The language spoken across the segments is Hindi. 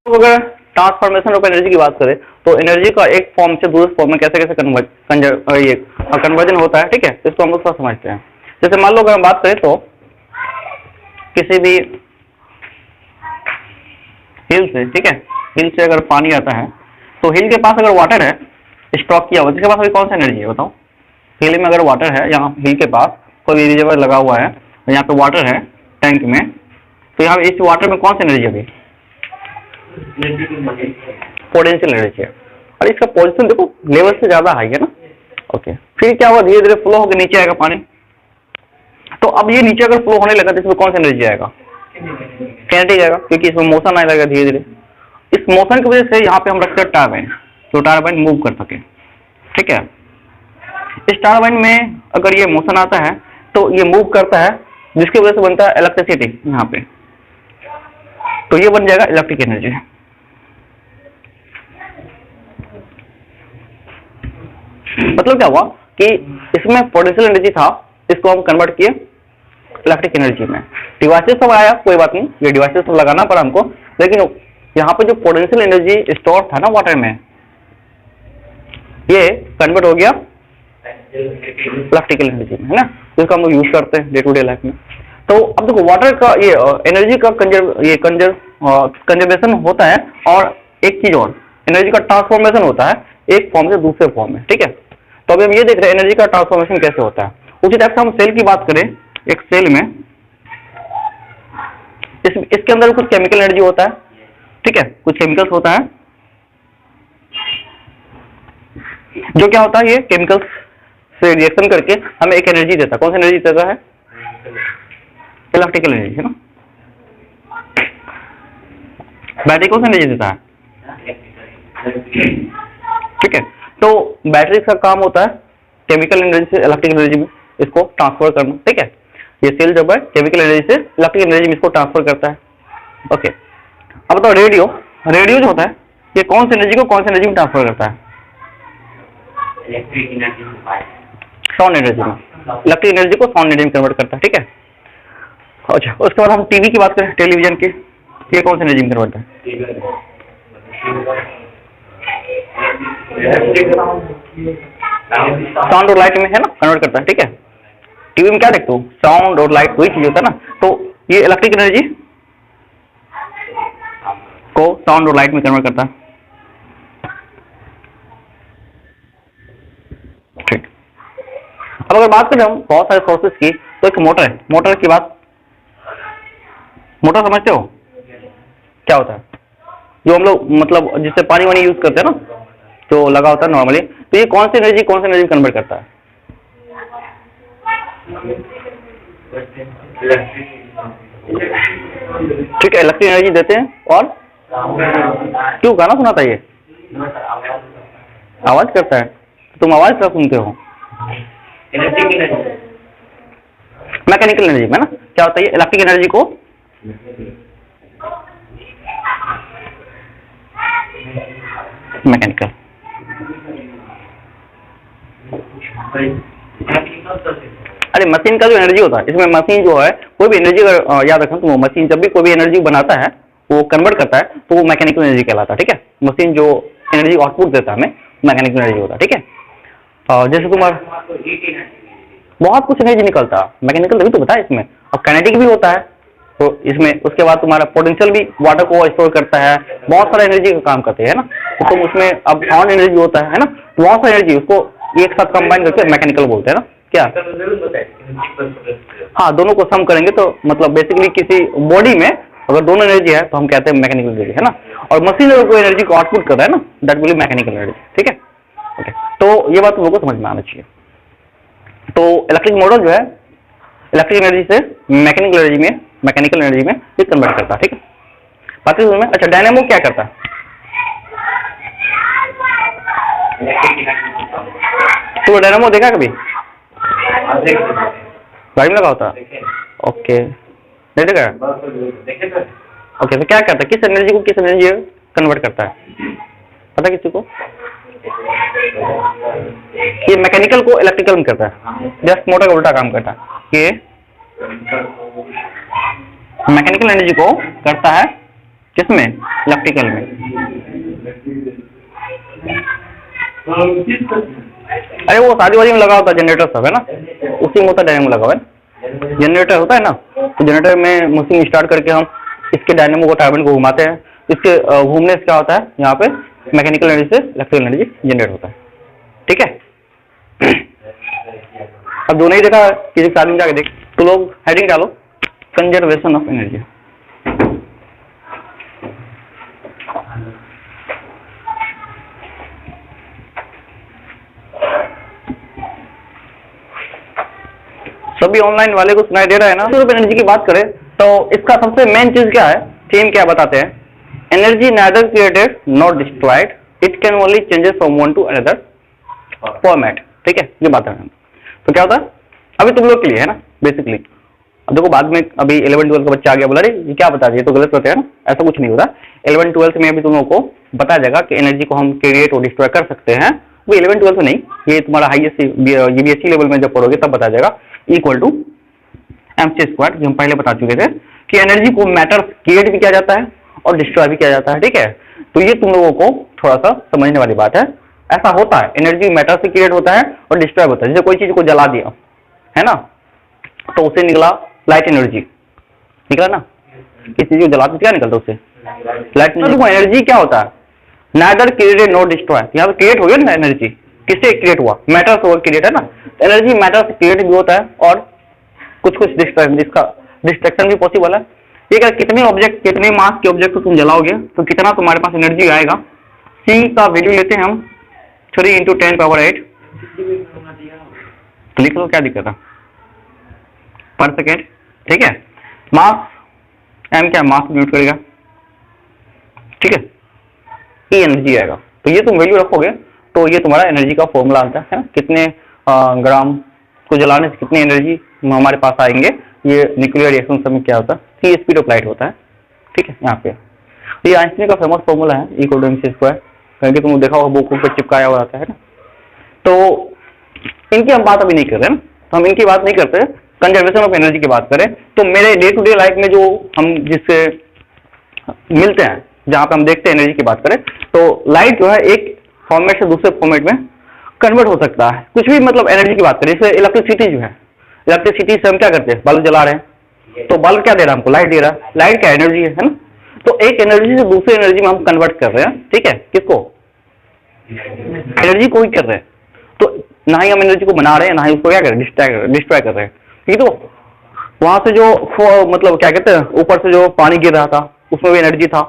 तो अगर ट्रांसफॉर्मेशन ऑफ एनर्जी की बात करें तो एनर्जी का एक फॉर्म से दूसरे फॉर्म में कैसे कैसे कन्वर्जन होता है, ठीक है, इसको हम लोग थोड़ा समझते हैं। जैसे मान लो अगर हम बात करें तो किसी भी हिल से, ठीक है, हिल से अगर पानी आता है तो हिल के पास अगर वाटर है स्टॉक किया हुआ, जिसके पास अभी कौन सा एनर्जी है बताओ? हिल में अगर वाटर है, यहाँ हिल के पास कोई रिजर्वर लगा हुआ है और यहाँ पे वाटर है टैंक में, तो यहाँ इस वाटर में कौन सी एनर्जी है अभी? पोटेंशियल एनर्जी है। और इसका पोजीशन देखो लेवल से ज्यादा हाई है ना। ओके, फिर क्या हुआ, धीरे धीरे फ्लो होकर नीचे आएगा पानी। तो अब ये नीचे अगर फ्लो होने लगा तो इसमें कौन सा एनर्जी आएगा? काइनेटिक आएगा, क्योंकि इसमें मोशन आने लगा धीरे धीरे। इस मोशन की वजह से यहाँ पे हम रखते हैं टरबाइन, तो टरबाइन मूव कर सके, ठीक है। इस टरबाइन में अगर ये मोशन आता है तो ये मूव करता है, जिसकी वजह से बनता है इलेक्ट्रिसिटी यहाँ पे, तो ये बन जाएगा इलेक्ट्रिक एनर्जी। मतलब क्या हुआ कि इसमें पोटेंशियल एनर्जी था, इसको हम कन्वर्ट किए इलेक्ट्रिक एनर्जी में। डिवाइसेस सब आया, कोई बात नहीं, ये डिवाइसेस सब लगाना पड़ा हमको, लेकिन यहाँ पे जो पोटेंशियल एनर्जी स्टोर था ना वाटर में, ये कन्वर्ट हो गया इलेक्ट्रिकल एनर्जी में, है ना। जिसको हम लोग यूज करते हैं डे टू डे लाइफ में। तो अब देखो वाटर का ये एनर्जी का कंजर्वेशन होता है, और एक चीज और, एनर्जी का ट्रांसफॉर्मेशन होता है एक फॉर्म से दूसरे फॉर्म में, ठीक है। तो अभी हम ये देख रहे हैं एनर्जी का ट्रांसफॉर्मेशन कैसे होता है। उसी टाइप से हम सेल की बात करें, एक सेल में इसके अंदर कुछ केमिकल एनर्जी होता है, ठीक है, कुछ केमिकल्स होता है, जो क्या होता है, ये केमिकल्स से रिएक्शन करके हमें एक एनर्जी देता है। कौन सी एनर्जी देता है? इलेक्ट्रिकल एनर्जी, है ना। बैटरी कौन सी एनर्जी देता है? ठीक है, तो बैटरी का काम होता है केमिकल एनर्जी से इलेक्ट्रिकल एनर्जी में इसको ट्रांसफर करना, ठीक है। ये सेल जब है केमिकल एनर्जी से इलेक्ट्रिकल एनर्जी में इसको ट्रांसफर करता है। ओके, अब बताओ रेडियो, रेडियो जो होता है ये कौन सी एनर्जी को कौन सी एनर्जी में ट्रांसफर करता है? इलेक्ट्रिक एनर्जी साउंड एनर्जी में, इलेक्ट्रिक एनर्जी को साउंड एनर्जी में कन्वर्ट करता है, ठीक है। अच्छा, उसके बाद हम टीवी की बात करें, टेलीविजन की, ये कौन सी एनर्जी में कन्वर्ट है? साउंड और लाइट में, है ना, कन्वर्ट करता है, ठीक है। टीवी में क्या देखते हो? साउंड और लाइट, वही चीज होता है ना। तो ये इलेक्ट्रिक एनर्जी को साउंड और लाइट में कन्वर्ट करता है, ठीक। अब अगर बात करें हम बहुत सारे सोर्सेज की, तो एक मोटर है, मोटर की बात, मोटर समझते हो क्या होता है? जो हम लोग मतलब जिससे पानी वानी यूज करते हैं ना, तो लगा होता है नॉर्मली, तो ये कौन सी एनर्जी कन्वर्ट करता है? ठीक है, इलेक्ट्रिक एनर्जी देते हैं। और क्यों गाना सुनाता है? ये आवाज करता है, तुम आवाज क्या सुनते हो? मैकेनिकल एनर्जी में ना क्या होता है, ये इलेक्ट्रिक एनर्जी को मैकेनिकल, अरे मशीन का जो एनर्जी होता है, इसमें मशीन जो है कोई भी एनर्जी अगर याद रखना, तो वो मशीन जब भी कोई भी एनर्जी बनाता है, वो कन्वर्ट करता है, तो वो मैकेनिकल एनर्जी कहलाता है, ठीक है। मशीन जो एनर्जी आउटपुट देता है हमें, मैकेनिकल एनर्जी होता है, ठीक है। जैसे तुम्हारा बहुत कुछ एनर्जी निकलता है मैकेनिकल, तभी तो बताया इसमें। अब काइनेटिक भी होता है, तो इसमें उसके बाद तुम्हारा पोटेंशियल भी वाटर को स्टोर करता है, बहुत सारा एनर्जी का काम करते हैं ना। तो तुम उसमें अब साउंड एनर्जी होता है ना, तो बहुत सारी एनर्जी उसको एक साथ कंबाइन करके मैकेनिकल बोलते हैं ना, क्या? हाँ, दोनों को सम करेंगे तो मतलब बेसिकली किसी बॉडी में अगर दोनों एनर्जी है तो हम कहते हैं मैकेनिकल एनर्जी, है ना। और मशीन अगर कोई एनर्जी को आउटपुट कर रहा है ना, that will be mechanical energy, ठीक है। ओके, तो ये बात तुम लोग को समझ में आना चाहिए। तो इलेक्ट्रिक मोटर जो है इलेक्ट्रिक एनर्जी से मैकेनिकल एनर्जी में ये कन्वर्ट करता है, ठीक है। बाकी में अच्छा, डायनेमो क्या करता है? तो डायनेमो देखा कभी? गाड़ी में लगा होता है? ओके, नहीं देखा? ओके, तो क्या करता है, किस एनर्जी को किस एनर्जी कन्वर्ट करता है, पता किसी को? ये मैकेनिकल को इलेक्ट्रिकल में करता है, जस्ट मोटर का उल्टा काम करता है। ये मैकेनिकल एनर्जी को करता है किसमें? इलेक्ट्रिकल में। अरे वो शादी वादी में लगा होता है जनरेटर सब, है ना, उसी में होता है, डायनेमो लगा हुआ है, जनरेटर होता है ना, तो जनरेटर में मशीन स्टार्ट करके हम इसके डायनेमो को, टर्बाइन को घुमाते हैं, इसके घूमने से क्या होता है, यहाँ पे मैकेनिकल एनर्जी से इलेक्ट्रिकल एनर्जी जनरेट होता है। ठीक है, अब जो नहीं देखा किसी शादी में जाके देख, तो लोग हेडिंग डालो कंजर्वेशन ऑफ एनर्जी। सभी ऑनलाइन वाले को सुनाई दे रहा है ना। तो एनर्जी की बात करें तो इसका सबसे मेन चीज क्या है, थीम क्या बताते हैं, energy neither created not destroyed, it can only changes from one two another format. ठीक है, ये बात है। तो क्या होता है अभी तुम लोग के लिए है ना बेसिकली, अब देखो बाद में अभी 11-12 का बच्चा आ गया, बोला अरे ये क्या बता दिए, तो गलत होते हैं ना, ऐसा कुछ नहीं होता। 11-12 में अभी तुम लोगों को बताया जाएगा कि एनर्जी को हम क्रिएट और डिस्ट्रॉय कर सकते हैं। वो 11-12 में नहीं, ये तुम्हारा हाईएस्ट यूबीएससी लेवल में जब पढ़ोगे तब बताया जाएगा, इक्वल टू mc², जो हम पहले बता चुके थे कि एनर्जी को मैटर क्रिएट भी किया जाता है और डिस्ट्रॉय भी किया जाता है। ठीक है, तो ये तुम लोगों को थोड़ा सा समझने वाली बात है। ऐसा होता है, एनर्जी मैटर से क्रिएट होता है और डिस्ट्रॉय होता है। जैसे कोई चीज को जला दिया है ना, तो उससे निकला लाइट एनर्जी, निकला ना, किसी चीज को जलाते क्या निकलता उससे, लाइट एनर्जी। एनर्जी क्या होता है, नाइदर क्रिएटेड नॉट डिस्ट्रॉय, यहाँ पे क्रिएट हो गया ना एनर्जी, किससे क्रिएट हुआ, मैटर से क्रिएट है ना, एनर्जी मैटर से क्रिएट भी होता है और कुछ डिस्ट्रैक्शन भी पॉसिबल है। ये क्या, कितने ऑब्जेक्ट, कितने मास के ऑब्जेक्ट को तुम जलाओगे तो कितना तुम्हारे पास एनर्जी आएगा। सी का वैल्यू लेते हैं हम 3 × 10⁸, तो लिख लो क्या दिक्कत है, पर सेकेंड। ठीक है, मास एम क्या, मास यूज करेगा। ठीक है, ये एनर्जी आएगा, तो ये तुम वैल्यू रखोगे तो ये तुम्हारा एनर्जी का फॉर्मूला आता है, कितने ग्राम को जलाने से कितनी एनर्जी हमारे पास आएंगे। ये न्यूक्लियर रिएक्शन समय क्या होता है, सी स्पीड ऑफ लाइट होता है। ठीक है, यहाँ पे ये आइंस्टीन का फेमस फॉर्मूला है, इक्वल टू mc², कहीं तुम देखा होगा बुक पे चिपकाया हुआ आता है ना। तो इनकी हम बात अभी नहीं कर रहे हैं ना, तो हम इनकी बात नहीं करते, कंजर्वेशन ऑफ एनर्जी की बात करें तो मेरे डे टू डे लाइफ में जो हम जिससे मिलते हैं, जहां पे हम देखते हैं एनर्जी की बात करें, तो लाइट जो है एक फॉर्मेट से दूसरे फॉर्मेट में कन्वर्ट हो सकता है। कुछ भी मतलब एनर्जी की बात करें, जैसे इलेक्ट्रिसिटी जो है, इलेक्ट्रिसिटी से हम क्या करते हैं, बल्ब जला रहे हैं, तो बल्ब क्या दे रहा है हमको, लाइट दे रहा है। लाइट क्या एनर्जी है ना, तो एक एनर्जी से दूसरी एनर्जी में हम कन्वर्ट कर रहे हैं। ठीक है, किसको, एनर्जी को ही कर रहे हैं। तो ना ही हम एनर्जी को बना रहे हैं, ना ही उसको क्या कर रहे हैं, डिस्ट्रॉय कर रहे हैं। ठीक है, तो वहां से जो मतलब क्या कहते हैं, ऊपर से जो पानी गिर रहा था उसमें भी एनर्जी था,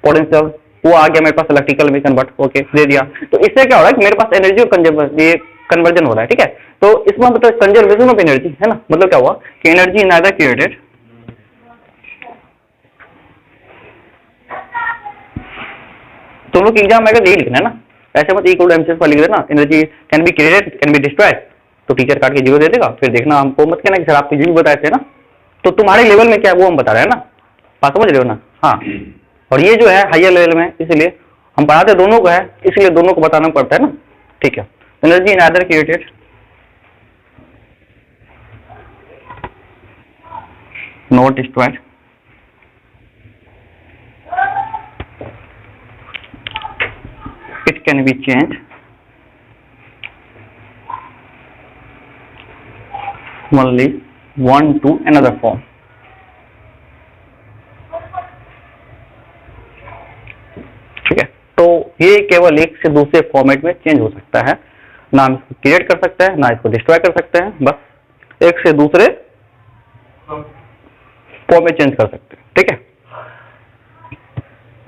पोटेंशियल, वो आ गया मेरे पास इलेक्ट्रिकल में कन्वर्ट होके दे दिया। तो इससे क्या हो रहा है कि मेरे पास एनर्जी और ये कन्वर्जन हो रहा है। ठीक है, तो इसमें मतलब कंजर्वेशन ऑफ एनर्जी है ना, मतलब क्या हुआ कि एनर्जी नाइदर क्रिएटेड तो लोग एग्जाम में अगर यही लिखना है ना, ऐसे मत इक्वल टू mc² पर लिख देना, energy can be created can be destroyed, तो टीचर काट के 0 दे देगा। फिर देखना हमको मत कहना कि सर आपको 0 बताए थे ना, तो तुम्हारे लेवल में क्या है वो हम बता रहे हैं ना, बात समझ रहे हो ना। हाँ, और ये जो है हायर लेवल में, इसलिए हम पढ़ाते दोनों को है, इसलिए दोनों को बताना पड़ता है ना। ठीक है, energy neither created not destroyed, it can be changed only one to another form। ठीक है, तो ये केवल एक से दूसरे फॉर्मेट में चेंज हो सकता है, ना हम इसको क्रिएट कर सकते हैं ना इसको डिस्ट्रॉय कर सकते हैं, बस एक से दूसरे फॉर्म में चेंज कर सकते हैं। ठीक है,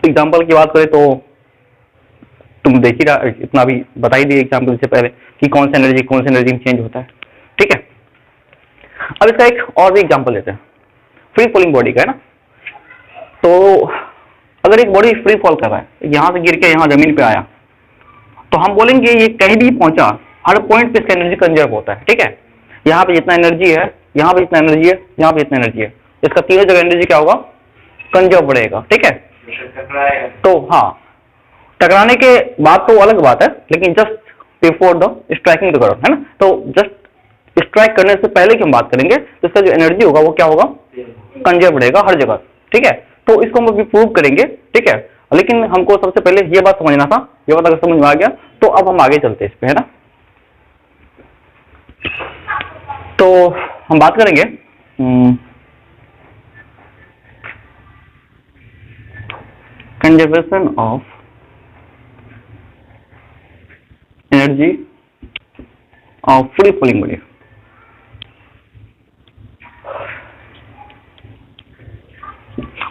एग्जाम्पल की बात करें तो तुम देख ही रहा, इतना भी बता ही दिए एग्जाम्पल से पहले कि कौन सा एनर्जी में चेंज होता है। ठीक है, अब इसका एक और भी एग्जाम्पल लेते हैं, फ्री फॉलिंग बॉडी का है ना। तो अगर एक बॉडी फ्री फॉल कर रहा है, यहां से गिर के यहां जमीन पे आया, तो हम बोलेंगे ये कहीं भी पहुंचा, हर पॉइंट पे इसका एनर्जी कंजर्व होता है। ठीक है, यहाँ पे जितना एनर्जी है, यहाँ पे जितना एनर्जी है, यहाँ पे जितना एनर्जी है, इसका तीनों जगह एनर्जी क्या होगा, कंजर्व बढ़ेगा। ठीक है, तो हाँ, टकराने के बाद तो अलग बात है, लेकिन just before the striking the ground है ना, तो जस्ट स्ट्राइक करने से पहले की हम बात करेंगे तो इसका जो एनर्जी होगा वो क्या होगा, कंजर्व बढ़ेगा हर जगह। ठीक है, तो इसको हम अभी प्रूव करेंगे, ठीक है। लेकिन हमको सबसे पहले ये बात समझना था, ये बात अगर समझ में आ गया तो अब हम आगे चलते हैं इस पे, है ना। तो हम बात करेंगे conservation of energy of free falling body.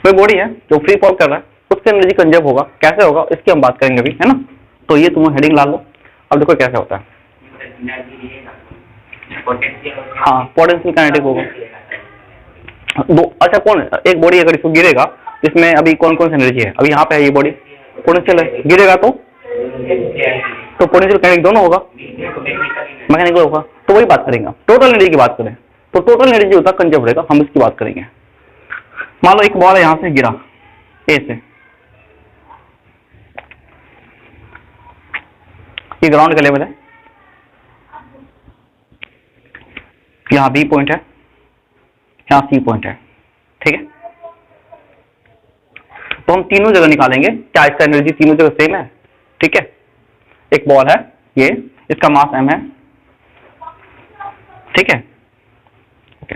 कोई बॉडी है जो फ्री फॉल कर रहा है, उससे एनर्जी कंजर्व होगा, कैसे होगा इसकी हम बात करेंगे अभी, है ना। तो ये तुम हेडिंग ला लो। अब देखो कैसे होता है। हाँ, पोटेंशियल काइनेटिक होगा दो। अच्छा, कौन एक बॉडी अगर इसको गिरेगा, इसमें अभी कौन कौन सी एनर्जी है, अभी यहाँ पे है ये बॉडी, पोटेंशियल है, गिरेगा तो पोटेंशियल काइनेटिक दोनों होगा, मैकेनिकल होगा। तो वही बात करेंगे। टोटल एनर्जी की बात करें तो टोटल एनर्जी होता है कंजर्व रहेगा, हम इसकी बात करेंगे। मान लो एक बॉल यहां से गिरा ए से, ये ग्राउंड का लेवल है, यहां बी पॉइंट है, यहां सी पॉइंट है, ठीक है। तो हम तीनों जगह निकालेंगे क्या इसका एनर्जी तीनों जगह सेम है, ठीक है। एक बॉल है ये, इसका मास m है, ठीक है, ओके।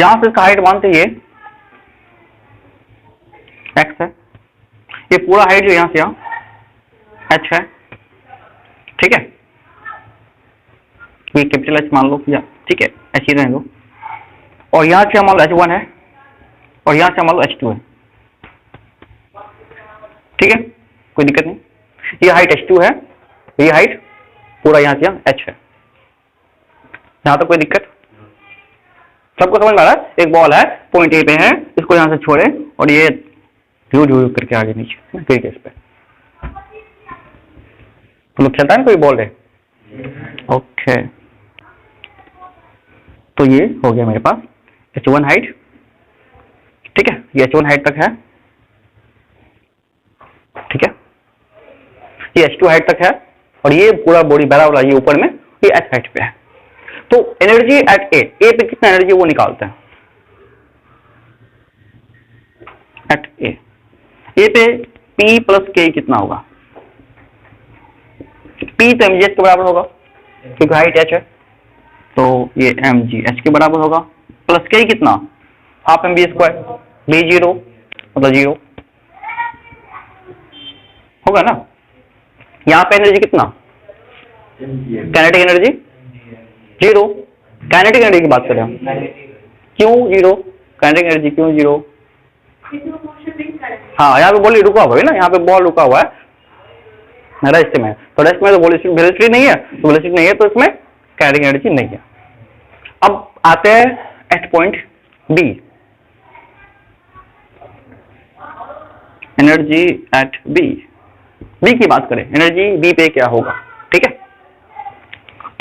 यहां से इसका हाइट मानते ये x है, ये पूरा हाइट जो यहां से यहां h है, ठीक है। ये कैपिटल H मान लो या, ठीक है, h ही रहने दो। और यहां से मान लो h1 है और यहां से मान लो h2 है, ठीक है, कोई दिक्कत नहीं। ये हाइट h2 है, ये हाइट पूरा यहां से यहां h है, यहां तक कोई दिक्कत, सबको समझ में आ रहा है। एक बॉल है, पॉइंट ए पे है, इसको यहां से छोड़े और ये ड्यू ड्यू करके आगे नीचे गिर गए इस पे, तो खेलता है ना कोई बॉल है, ओके। तो ये हो गया मेरे पास h1 हाइट, ठीक है, ये h1 हाइट तक है, ठीक है। ये h2 हाइट तक है और ये पूरा बॉडी बड़ा वाला ये ऊपर में ये h हाइट पे है। तो एनर्जी एट ए पे कितना एनर्जी वो निकालते हैं एट ए पे P प्लस K कितना होगा, P तो mgh के बराबर होगा क्योंकि हाइट h है, तो ये mgh के बराबर होगा, प्लस K कितना हाफ mv स्क्वायर, b 0 मतलब 0 होगा ना। यहाँ पे एनर्जी कितना, काइनेटिक एनर्जी 0, काइनेटिक एनर्जी की बात करें हम, क्यों 0 काइनेटिक एनर्जी, क्यों 0। हाँ, यहाँ पे बॉल रुका हुआ है ना, यहाँ पे बॉल रुका हुआ है रेस्ट में, तो रेस्ट में तो वेलोसिटी नहीं है, तो वेलोसिटी नहीं है तो इसमें काइनेटिक एनर्जी नहीं है। अब आते हैं at point B, energy at B की बात करें, एनर्जी बी पे क्या होगा, ठीक है।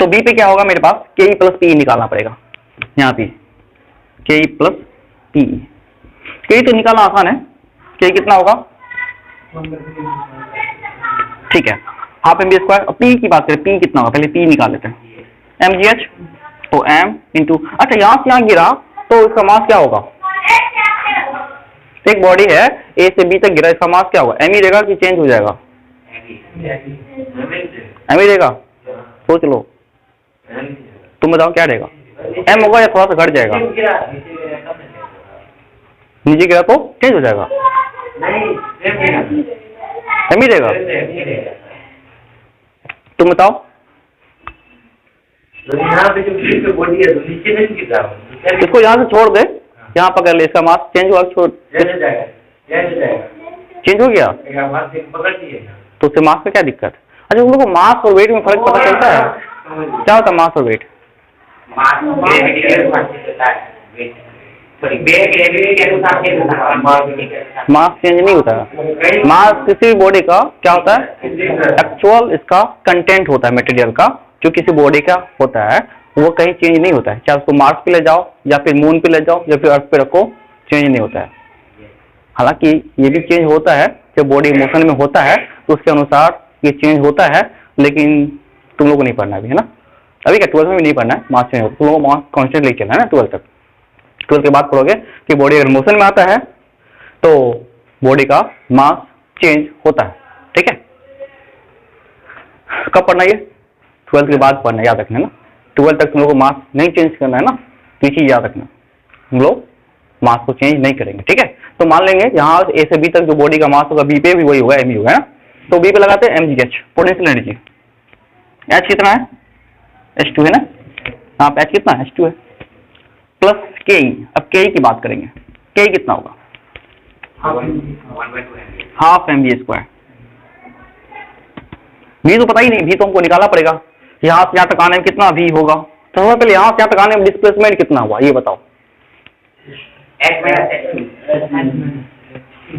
तो बी पे क्या होगा मेरे पास, के प्लस पी निकालना पड़ेगा, यहाँ पे के प्लस पी। के तो निकालना आसान है, के कितना होगा, ठीक है, half M B square. P की बात करें, पी कितना होगा, पहले पी निकाल लेते हैं, एम जी एच, तो एम इंटू, अच्छा यहाँ से यहाँ गिरा तो इसका मास क्या होगा, एक बॉडी है ए से बी तक गिरा, इसका मास क्या होगा, एम ही रहेगा कि चेंज हो जाएगा, एम ही रहेगा, सोच लो तुम बताओ क्या रहेगा, एम होगा या थोड़ा सा घट जाएगा, नीचे गिरा तो चेंज हो जाएगा, एम ही रहेगा, तुम बताओ। यहाँ पे जो बॉडी है नीचे नहीं गिरता, इसको यहाँ से छोड़ दे, यहाँ पकड़ ले, इसका मास चेंज हुआ, छोड़ चेंज हो गया तो उससे मास में क्या दिक्कत। अच्छा, उन लोगों को मास और वेट में फर्क पता चलता है, क्या होता है मास और वेट, मास चेंज नहीं होता है, मास किसी भी बॉडी का क्या होता है, एक्चुअल इसका कंटेंट होता है मटेरियल का, जो किसी बॉडी का होता है वो कहीं चेंज नहीं होता है, चाहे उसको मार्स पे ले जाओ या फिर मून पे ले जाओ या फिर अर्थ पे रखो, चेंज नहीं होता है। हालांकि ये भी चेंज होता है, जब बॉडी मोशन में होता है तो उसके अनुसार ये चेंज होता है, लेकिन तुम लोगों को नहीं पढ़ना अभी, है ना, अभी क्या 12th में भी नहीं पढ़ना है, मास चेंज होता है, तुम लोगों को मास कॉन्स्टेंट लेके चलना है ना 12th तक। 12th के बाद पढ़ोगे कि बॉडी अगर मोशन में आता है तो बॉडी का मास चेंज होता है, ठीक है। कब पढ़ना ये? 12th के बाद पढ़ना, याद रखना है ना। 12th तक तुम लोग को मास नहीं चेंज करना है ना, तो ये चीज याद रखना, हम लोग मास को चेंज नहीं करेंगे, ठीक है। तो मान लेंगे यहाँ ए से बी तक जो बॉडी का मास होगा, बी पे भी वही होगा, एम ही होगा, है ना। तो बी पे लगाते हैं mgh, पोटेंशियल एनर्जी। एच कितना है? H2 है ना, यहाँ पे एच कितना है? H2 है, प्लस के। अब के की बात करेंगे, के कितना होगा? Half mv²। v तो पता ही नहीं, v तो हमको निकालना पड़ेगा। यहाँ से यहाँ तक आने में कितना v होगा? तो सबसे पहले यहाँ से यहाँ तक आने में डिस्प्लेसमेंट कितना हुआ ये बताओ।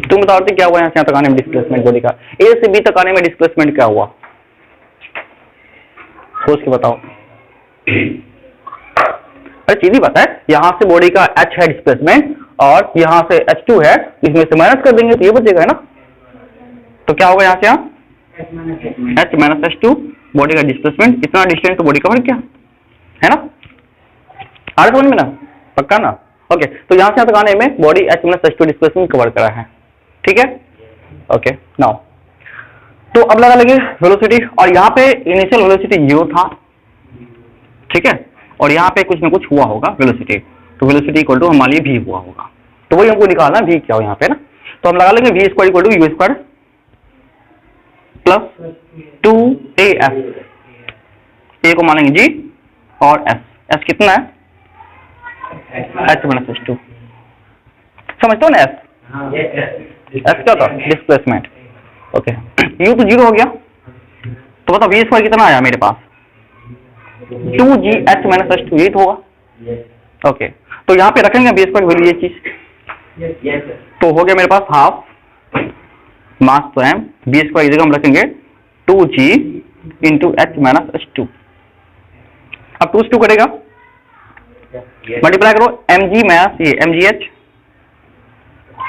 तुम बताओ क्या हुआ यहाँ से यहाँ तक आने में डिस्प्लेसमेंट बॉडी का? ए से बी तक आने में डिस्प्लेसमेंट क्या हुआ? सोच के बताओ। अरे सीधी बात है, यहाँ से बॉडी का h है डिस्प्लेसमेंट, और यहाँ से H2 है, इसमें से माइनस कर देंगे तो ये बचेगा, है ना। तो क्या होगा यहाँ से यहाँ? h माइनस H2, बॉडी का डिस्प्लेसमेंट, इतना डिस्टेंस तो बॉडी कवर किया, है ना। आ रहा समझ में ना? पक्का ना? ओके। तो यहाँ से यहाँ तक आने में body h minus H2 displacement cover करा है, ठीक है। ओके नाउ, तो अब लगा लेंगे वेलोसिटी, और यहाँ पे इनिशियल वेलोसिटी 0 था, ठीक है, और यहाँ पे कुछ ना कुछ हुआ होगा वेलोसिटी, तो वेलोसिटी इक्वल टू हमारे लिए v हुआ होगा। तो वही हमको निकालना v क्या हो यहाँ पे ना। तो हम लगा लेंगे v square equal to u² plus 2af। a को मानेंगे g और s कितना है? h माइनस H2, समझते हो ना। s क्या था? डिस्प्लेसमेंट। ओके, u तो 0 हो गया, तो बताओ v स्क्वायर कितना आया मेरे पास? 2gh माइनस H2, यही तो होगा। ओके, तो यहाँ पे रखेंगे v स्क्वायर वैल्यू, ये चीज तो हो गया मेरे पास हाफ मास तो m, v स्क्वायर जगह हम रखेंगे 2g into h minus H2। अब 2 से 2 करेगा, मल्टीप्लाई करो mg माइनस ये mgh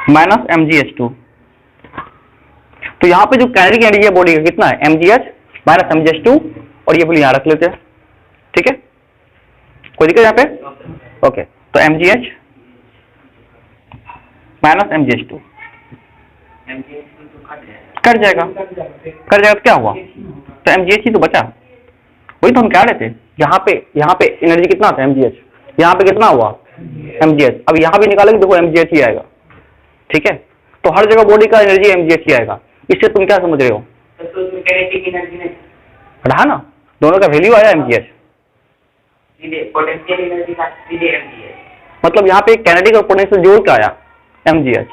माइनस mgh2। तो यहाँ पे जो काइनेटिक एनर्जी है बॉडी का कितना है? mgh माइनस mgh2, और ये वैल्यू यहाँ रख लेते हैं, ठीक है। कोई दिक्कत यहाँ पे? ओके, तो mgh माइनस mgh2 कट जाएगा, तो क्या हुआ? तो mgh ही तो बचा, वही तो हम कह रहे थे। यहाँ पे एनर्जी कितना था? mgh, यहाँ पे कितना हुआ? mgh। अब यहाँ भी निकालेंगे, देखो mgh ही आएगा, ठीक है। तो हर जगह बॉडी का एनर्जी mgh ही आएगा। इससे तुम क्या समझ रहे हो? रहा ना, दोनों का वैल्यू आया mgh, पोटेंशियल एनर्जी का सीधे mgh। मतलब यहाँ पे कैनेटिक और पोटेंशियल जोड़ के आया mgh।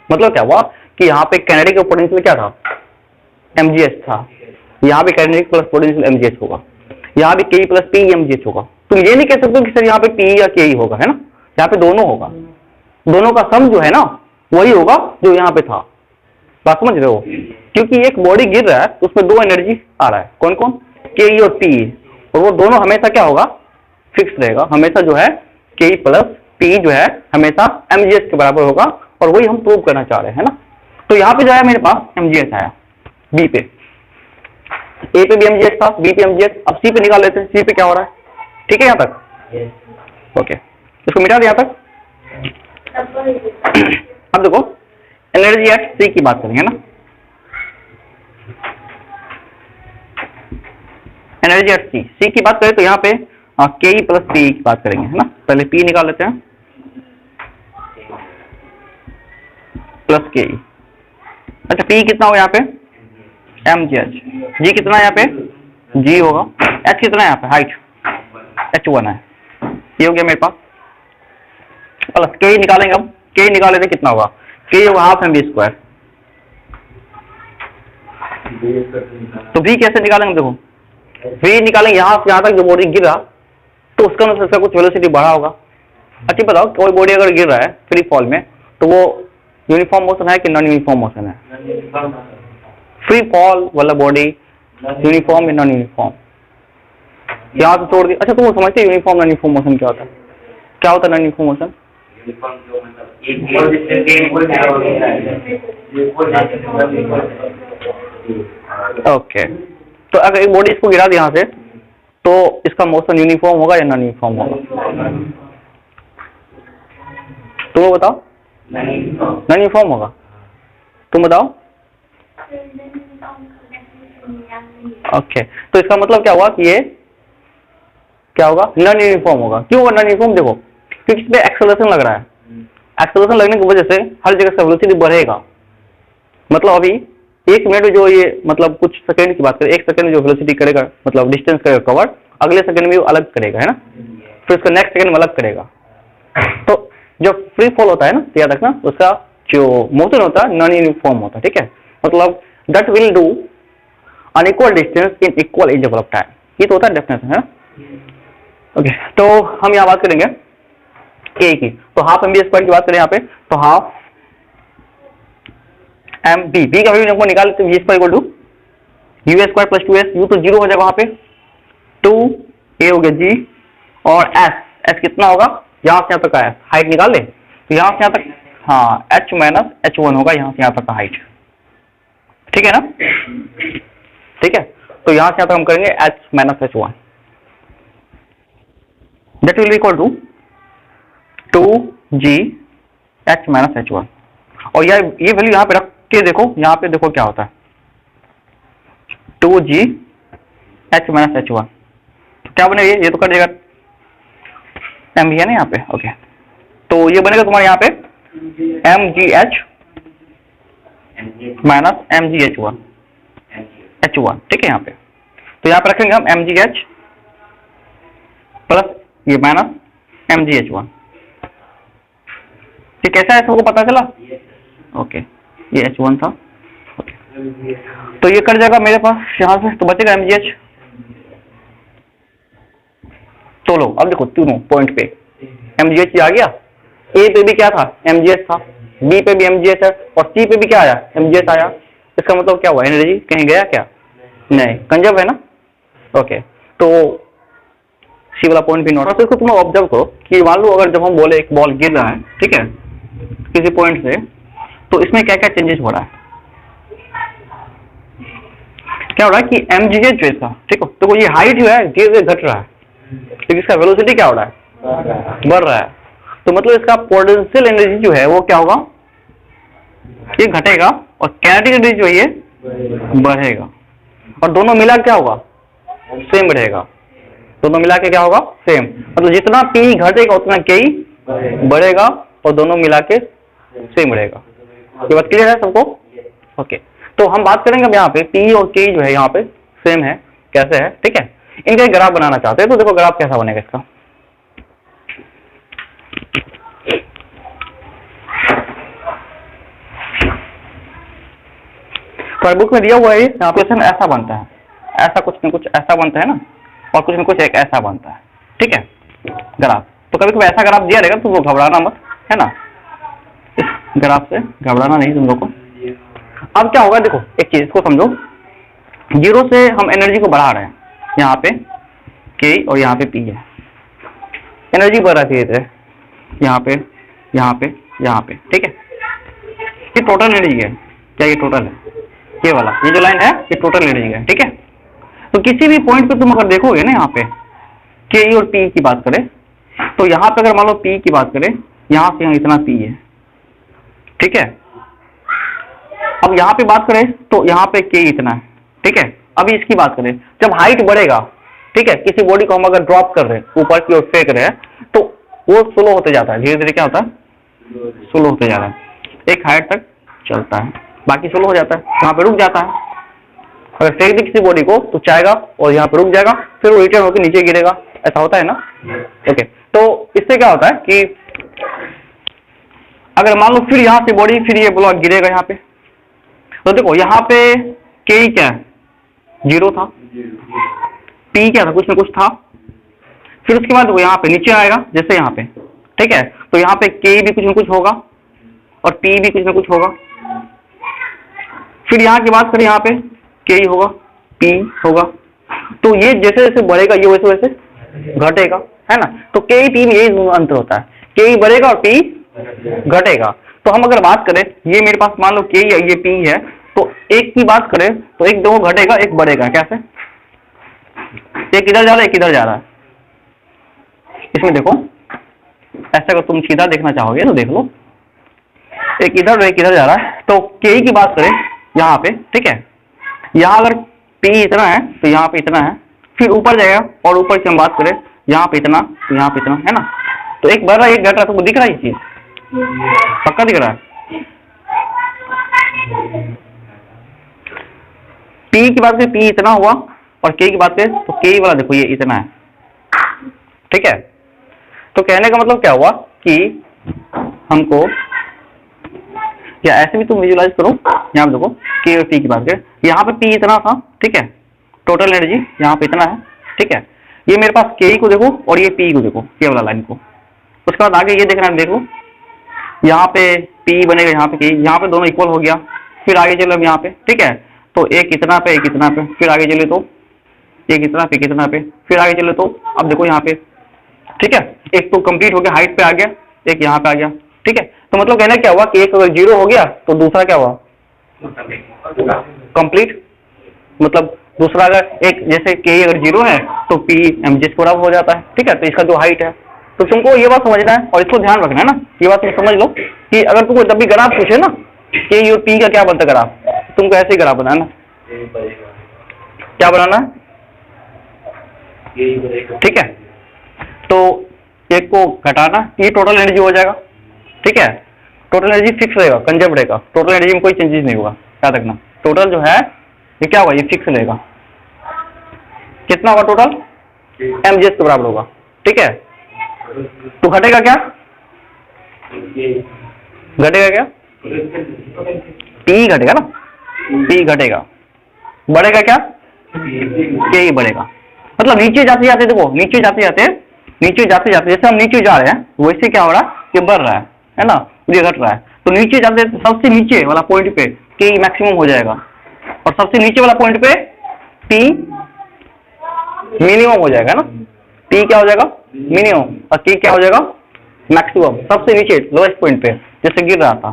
मतलब क्या हुआ कि यहाँ पे कैनेटिक और पोटेंशियल क्या था? mgh था। यहाँ पे कैनेटिक प्लस पोटेंशियल mgh होगा, यहाँ पे ke प्लस p mgh होगा। तुम ये नहीं कह सकते कि सर यहाँ पे p या ke होगा, है ना। यहाँ पे दोनों होगा, दोनों का सम जो है ना वही होगा जो यहाँ पे था। बात समझ रहे हो? क्योंकि एक बॉडी गिर रहा है तो उसमें दो एनर्जी आ रहा है, कौन कौन? के और पी, और वो दोनों हमेशा क्या होगा? फिक्स रहेगा, हमेशा जो है के प्लस पी जो है हमेशा mgh के बराबर होगा, और वही हम प्रूव करना चाह रहे हैं ना। तो यहाँ पे जो है मेरे पास mgh आया, बी पे ए पे भी mgh था, बी पे mgh। अब सी पे निकाल लेते हैं, सी पे क्या हो रहा है, ठीक है यहाँ तक। ओके, इसको मिटा दिया यहाँ तक। अब देखो एनर्जी एट सी की बात करेंगे ना, एनर्जी एट सी की बात करें तो यहाँ पे के प्लस पी की बात करेंगे, है ना। पहले पी निकाल लेते हैं, प्लस के। अच्छा, पी कितना होगा यहाँ पे? mgh। जी कितना है यहाँ पे? g होगा। h कितना है यहाँ पे? हाइट h1 है, ये हो गया मेरे पास। प्लस के निकालेंगे, अब के निकाल लेते कितना होगा? के होगा हाफ mv स्क्वायर। तो v कैसे निकालेंगे? देखो v निकालेंगे यहाँ से यहाँ तक जो बॉडी गिरा तो उसका मतलब इसका कुछ वेलोसिटी बढ़ा होगा। अच्छा बताओ, कोई बॉडी अगर गिर रहा है फ्री फॉल में तो वो यूनिफॉर्म मोशन है कि नॉन यूनिफॉर्म मोशन है? फ्री फॉल वाला बॉडी यूनिफॉर्म या नॉन यूनिफॉर्म? यहाँ से छोड़ दिया। अच्छा, तुम समझते यूनिफॉर्म नॉन यूनिफॉर्म मोशन क्या होता है? क्या होता है नॉन यूनिफॉर्म मोशन? ओके, तो अगर एक बॉडी इसको गिरा दिया यहाँ से तो इसका मोशन यूनिफॉर्म होगा या नॉन यूनिफॉर्म होगा? तो वो बताओ। नॉन यूनिफॉर्म होगा। तुम बताओ। ओके, तो इसका मतलब क्या हुआ कि ये क्या होगा, नॉन यूनिफॉर्म होगा। क्यों होगा नॉन यूनिफॉर्म? देखो क्योंकि इसमें एक्सेलरेशन लग रहा है, एक्सेलरेशन लगने की वजह से हर जगह से वेलोसिटी बढ़ेगा। मतलब अभी 1 मिनट में जो ये मतलब कुछ सेकंड की बात करें, 1 सेकंड में जो वेलोसिटी करेगा मतलब डिस्टेंस करेगा कवर, अगले सेकंड में वो अलग करेगा, है ना, फिर उसका नेक्स्ट सेकंड में अलग करेगा। तो जब फ्री फॉल होता है ना, तो याद रखना उसका जो मोशन होता है नॉन यूनिफॉर्म होता है, ठीक है। मतलब that will do unequal distance in equal interval of time, ये तो होता है डेफिनेशन, है। ओके, तो हम यहाँ बात करेंगे के की, तो हाफ एम बी स्क्वायर की बात करें यहाँ पे, तो हाफ एम बी, बी का वैल्यू निकाल लेते हैं, V square equal to U square plus 2s, U तो 0 हो जाएगा वहां पे, 2a हो गया जी, और s कितना होगा, यहाँ से यहाँ तक का s हाइट निकाल ले, तो यहाँ से यहाँ तक, हाँ h माइनस h1 होगा यहाँ से यहाँ तक का हाइट, ठीक है ना, ठीक है। तो यहाँ से यहाँ तक हम करेंगे h minus h1, that will equal to 2g h minus h1, और यार ये वैल्यू यहाँ पे रख के देखो, यहाँ पे देखो क्या होता है, 2g h माइनस h1, तो क्या बनेगा, ये तो कट जाएगा, एम है ना यहाँ पे, ओके, तो ये बनेगा तुम्हारे यहाँ पे mgh माइनस mgh1 h1, ठीक है यहाँ पे, तो यहाँ पे रखेंगे हम mgh प्लस ये माइनस mgh1, ये कैसा है सबको पता चला, ओके, ये h1 था, ओके, तो ये कट जाएगा मेरे पास यहाँ से, तो बचेगा mgh। तो लो अब देखो तीनों पॉइंट पे mgh आ गया, ए पे भी क्या था mgh था, बी पे भी mgh है, और सी पे भी क्या आया mgh आया, इसका मतलब क्या हुआ, एनर्जी कहीं गया क्या, नहीं, कंजर्व है ना, ओके। तो सी वाला पॉइंट भी नोट, तो इसको तुम ऑब्जर्व करो कि मान लो अगर जब हम बोले एक बॉल गिर रहा है, ठीक है, किसी पॉइंट से, तो इसमें क्या क्या चेंजेस हो रहा है, क्या हो रहा है कि mgh जो इसका, ठीक है, तो ये हाइट जो है धीरे धीरे घट रहा है, लेकिन इसका वेलोसिटी क्या हो रहा है, बढ़ रहा है, तो मतलब इसका पोटेंशियल एनर्जी जो है वो क्या होगा, ये घटेगा, और काइनेटिक एनर्जी जो है ये बढ़ेगा, और दोनों मिला क्या होगा, सेम रहेगा, दोनों मिला के क्या होगा, सेम, मतलब जितना P घटेगा उतना K बढ़ेगा, और दोनों मिला के सेम रहेगा। ये बात क्लियर है सबको, ओके। तो हम बात करेंगे अब यहाँ पे P और K जो है यहाँ पे सेम है, कैसे है, ठीक है, इनका एक ग्राफ बनाना चाहते हैं, तो देखो ग्राफ कैसा बनेगा इसका, तो बुक में दिया हुआ है यहाँ पे ऐसा बनता है, ऐसा कुछ न कुछ ऐसा बनता है ना, और कुछ न कुछ एक ऐसा बनता है, ठीक है, ग्राफ। तो कभी कभी ऐसा ग्राफ दिया रहेगा तो वो घबराना मत, है ना, इस ग्राफ से घबराना नहीं तुम लोग को। अब क्या होगा देखो, एक चीज को समझो, 0 से हम एनर्जी को बढ़ा रहे हैं, यहाँ पे K और यहाँ पे P है, एनर्जी बढ़ रही है यहाँ पे यहाँ पे यहाँ पे, ठीक है, ये टोटल एनर्जी है, क्या ये टोटल है, ये वाला ये जो लाइन है ये टोटल एनर्जी है, ठीक है। तो किसी भी पॉइंट पे तुम अगर देखोगे ना, यहाँ पे K और P की बात करें, तो यहाँ पे अगर मान लो P की बात करें, यहाँ से यहाँ इतना P है, ठीक है, अब यहाँ पे बात करें तो यहाँ पे K इतना है, ठीक है। अभी इसकी बात करें, जब हाइट बढ़ेगा, ठीक है, किसी बॉडी को हम अगर ड्रॉप कर रहे हैं, ऊपर की ओर फेंक रहे हैं, तो वो स्लो होते जाता है, धीरे धीरे क्या होता है, स्लो होते जा रहा है, एक हाइट तक चलता है, बाकी स्लो हो जाता है, यहाँ पे रुक जाता है। अगर फेंक दी किसी बॉडी को तो चाहेगा और यहाँ पे रुक जाएगा, फिर वो रिटर्न होकर नीचे गिरेगा, ऐसा होता है ना, ओके। तो इससे क्या होता है कि अगर मान लो फिर यहाँ से बॉडी, फिर ये ब्लॉक गिरेगा यहाँ पे, तो देखो यहाँ पे K क्या है, 0 था, P क्या था, कुछ ना कुछ था, फिर उसके बाद वो यहाँ पे नीचे आएगा, जैसे यहाँ पे, ठीक है, तो यहाँ पे K भी कुछ ना कुछ होगा और P भी कुछ ना कुछ होगा, फिर यहाँ की बात करें, यहाँ पे K होगा, P होगा, तो ये जैसे जैसे बढ़ेगा ये वैसे वैसे घटेगा, है ना, तो K P में यही अंतर होता है, K बढ़ेगा और P घटेगा। तो हम अगर बात करें, ये मेरे पास मान लो K या ये P है, तो एक की बात करें तो एक दो घटेगा एक बढ़ेगा, कैसे, एक इधर जा रहा है एक इधर जा रहा है, इसमें देखो, ऐसा अगर तुम सीधा देखना चाहोगे तो देख लो, एक इधर और एक इधर जा रहा है। तो के की बात करें यहाँ पे, ठीक है, यहाँ अगर P इतना है तो यहाँ पे इतना है, फिर ऊपर जाएगा और ऊपर की हम बात करें यहाँ पे इतना, तो यहाँ पे इतना है ना। तो एक बढ़ रहा है एक घट रहा है, तुमको दिख रहा है ये चीज? पक्का दिख रहा है? P की बात करें P इतना हुआ और K की बात करें तो K वाला देखो ये इतना है, ठीक है। तो कहने का मतलब क्या हुआ कि हमको, या ऐसे भी तुम विजुलाइज करो, यहाँ पे देखो K और P की बात करें, यहाँ पे P इतना था, ठीक है, टोटल एनर्जी यहाँ पे इतना है, ठीक है। ये मेरे पास K को देखो और ये P को देखो, K वाला लाइन को। उसके बाद आगे ये देखना है, देख लो यहाँ पे P बनेगा, यहाँ पे K, यहाँ पे दोनों इक्वल हो गया। फिर आगे चलो अब यहाँ पे, ठीक है, तो एक इतना पे एक इतना पे, फिर आगे चले तो एक इतना पे कितना पे, फिर आगे चले तो अब देखो यहाँ पे, ठीक है, एक तो कंप्लीट हो गया, हाइट पे आ गया, एक यहाँ पे आ गया, ठीक है। तो मतलब कहना क्या हुआ कि एक अगर 0 हो गया तो दूसरा क्या हुआ? कंप्लीट। मतलब दूसरा अगर एक जैसे K अगर 0 है तो P mg बराबर हो जाता है, ठीक है। तो इसका जो हाइट है, तो तुमको ये बात समझना है और इसको ध्यान रखना है ना, ये बात तुम समझ लो कि अगर तुमको जब भी ग्राफ पूछे ना K और P का क्या बनता है ग्राफ, तुमको ऐसे ही ग्राफ बनाना। क्या बनाना है? ठीक है। तो एक को घटाना, ये टोटल एनर्जी हो जाएगा, ठीक है। टोटल एनर्जी फिक्स रहेगा, कंजर्व रहेगा, टोटल एनर्जी में कोई चेंजेस नहीं होगा, याद रखना। टोटल जो है ये क्या होगा, ये फिक्स रहेगा। कितना होगा टोटल? mg के बराबर होगा, ठीक है। तो घटेगा क्या? घटेगा क्या? P घटेगा ना, P घटेगा। बढ़ेगा क्या? K बढ़ेगा। मतलब नीचे जाते जाते देखो, नीचे जाते जाते जैसे हम नीचे जा रहे हैं वैसे क्या हो रहा है, ये बढ़ रहा है ना, ये घट रहा है। तो नीचे जाते सबसे नीचे वाला पॉइंट पे K मैक्सिमम हो जाएगा और सबसे नीचे वाला पॉइंट पे P मिनिमम हो जाएगा ना। P क्या हो जाएगा? मिनिमम, और K क्या हो जाएगा? मैक्सिमम। सबसे नीचे लोएस्ट पॉइंट पे जैसे गिर रहा था।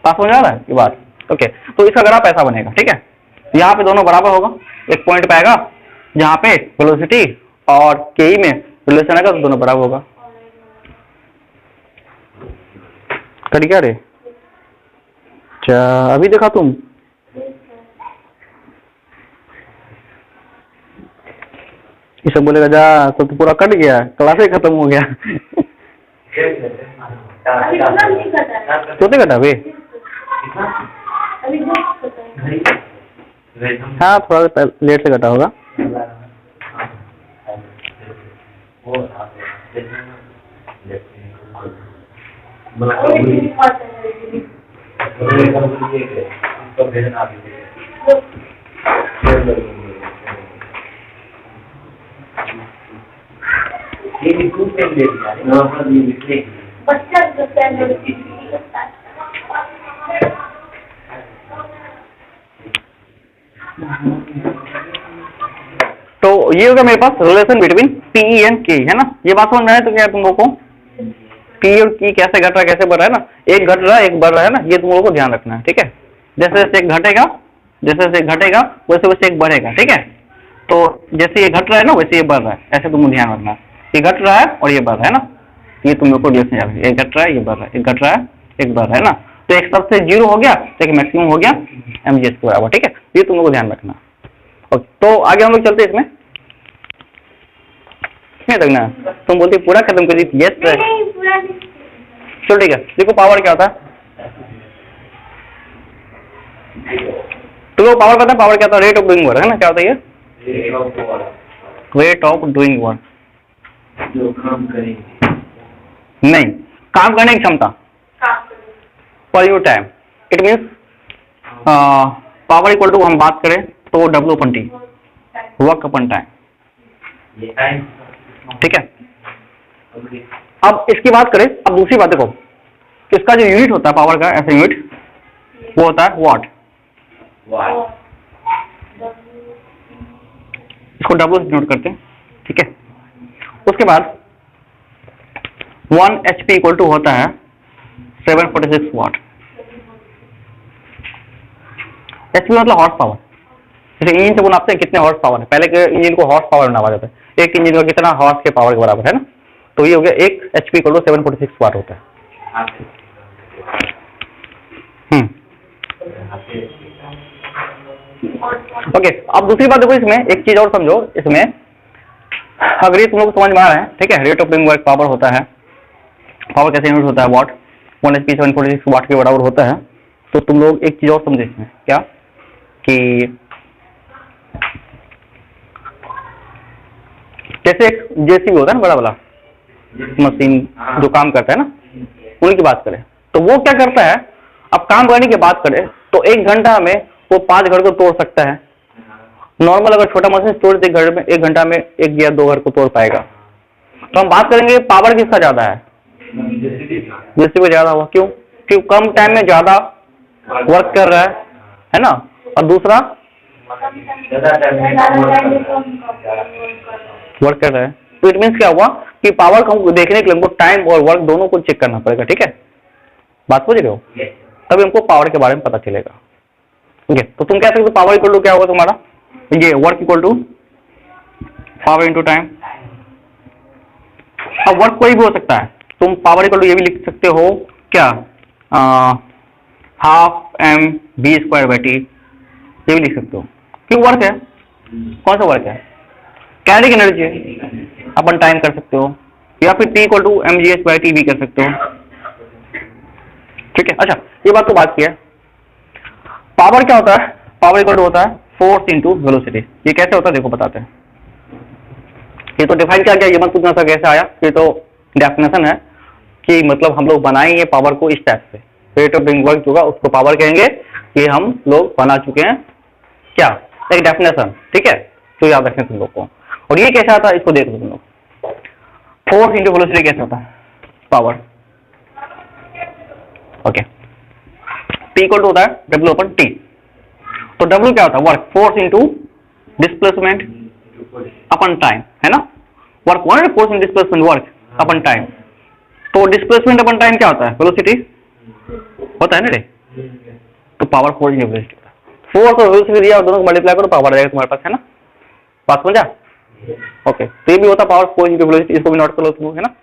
पास हो जा रहा है ये बात? ओके। तो इसका ग्राफ ऐसा बनेगा, ठीक है। यहाँ पे दोनों बराबर होगा, एक पॉइंट पे आएगा जहाँ पे वेलोसिटी और K में रिलेशन आएगा तो दोनों बराबर होगा। कर क्या रे? अच्छा अभी देखा तुम? ये सब बोलेगा जा तो पूरा कट गया, क्लास ही खत्म हो गया। तो कटा भाई? हाँ थोड़ा लेट से कटा होगा। तो ये होगा मेरे पास relation between P and K, है ना। ये बात समझ में आए तो क्या तुम लोगों को P और K कैसे घट रहा है कैसे बढ़ रहा है ना, एक घट रहा है एक बढ़ रहा है ना, ये तुम लोगों को ध्यान रखना है, ठीक है। जैसे जैसे एक घटेगा वैसे वैसे एक बढ़ेगा, ठीक है। तो जैसे ये घट रहा है ना वैसे ये बढ़ रहा है, ऐसे तुमको ध्यान रखना है। ये घट रहा है और ये बढ़ रहा है ना, ये तुम लोग को रिलेशन याद है। एक घट रहा है ये बढ़ रहा है, एक घट रहा है एक बढ़ रहा है ना। तो एक सबसे 0 हो गया तो एक मैक्सिमम हो गया mg के बराबर, ठीक है। ये तुम लोग को ध्यान रखना। तो आगे हम लोग चलते हैं इसमें रखना। तुम बोलती पूरा खत्म कर दी? Yes sir. चलो ठीक है। देखो पावर क्या होता है, तो पावर पता है? पावर क्या होता है? रेट ऑफ डूइंग वर्क, है ना। क्या होता है ये? Rate of doing work. नहीं, काम करने की क्षमता पर unit time. It means power equal to हम बात करें तो W/T, वर्क अपन टाइम, ठीक है। अब इसकी बात करें, अब दूसरी बात देखो, इसका जो यूनिट होता है पावर का, ऐसा यूनिट वो होता है वाट। इसको W से नोट करते हैं, ठीक है। उसके बाद 1 HP इक्वल टू होता है 746 वाट। HP मतलब हॉर्स पावर। जैसे इंजन से नापते हैं कितने हॉर्स पावर है, पहले के इंजन को हॉर्स पावर नापा जाता है, एक इंजन का कितना हॉर्स के पावर के बराबर है ना। तो ये हो गया 1 HP इक्वल टू 746 वाट होता है। ओके, अब दूसरी बात देखो, इसमें एक चीज और समझो। इसमें अगर ये तुम लोग समझ में आ रहा है, ठीक है, rate of being work power होता है, पावर कैसे यूनिट होता है, वाट, 1 HP 746 वाट के बराबर होता है। तो तुम लोग एक चीज और समझे इसमें, क्या कि जैसे एक जेसीबी होता है ना, बड़ा वाला मशीन जो काम करता है ना, उन्हीं की बात करें तो वो क्या करता है, अब काम करने की बात करें तो 1 घंटा में वो 5 घर को तोड़ सकता है। नॉर्मल अगर छोटा मशीन तोड़ दे घर में 1 घंटा में 1 या 2 घर को तोड़ पाएगा। तो हम बात करेंगे पावर किसका ज्यादा है, जेसीबी ज्यादा हुआ। क्यों? क्यों? कम टाइम में ज्यादा वर्क कर रहा है ना, और दूसरा वर्क कर रहा है। तो इट मीन्स क्या हुआ कि पावर को देखने के लिए हमको टाइम और वर्क दोनों को चेक करना पड़ेगा, ठीक है, बात समझ रहे हो, तभी हमको पावर के बारे में पता चलेगा। ठीक है, तो तुम कह सकते हो पावर इक्वल टू क्या होगा तुम्हारा, ये work equal to power into time. अब वर्क कोई भी हो सकता है, तुम पावर इक्वल टू ये भी लिख सकते हो क्या, ½mv²/t, ये भी लिख सकते हो। क्यों? वर्क है, कौन सा वर्क है, कैनेटिक एनर्जी है, अपन टाइम कर सकते हो, या फिर T इक्वल टू mgh/t भी कर सकते हो। ठीक है, अच्छा ये बात तो बात की है। पावर क्या होता है, पावर इक्वल टू होता है फोर्स इंटू वेलोसिटी। ये कैसे होता है देखो बताते हैं। ये तो डिफाइन किया गया, ये मत पूछना था कैसे आया, ये तो डेफिनेशन है कि मतलब हम लोग बनाएंगे पावर को इस टाइप से, रेट ऑफ बीइंग वर्क होगा उसको पावर कहेंगे, ये हम लोग बना चुके हैं, क्या एक डेफिनेशन, ठीक है, तो याद रखें तुम लोग को। और ये कैसे आता है इसको देख लो तुम लोग, फोर्स इंटू वेलोसिटी कैसे होता है, power, okay, T equal to होता है W/T। तो W क्या होता है, work, force into displacement upon time, है ना, work 1 force into displacement work upon time. तो डिस्प्लेसमेंट अपन टाइम क्या होता है, वेलोसिटी होता है ना रे, तो power force into velocity, force और वेलोसिटी दिया और दोनों को मल्टीप्लाई करो पावर आ जाएगा तुम्हारे पास, है ना, बात समझा। ओके, तो ये भी होता है पावर फोर्स इंटू वेलोसिटी, इसको भी नोट कर लो तुम लोग, है ना।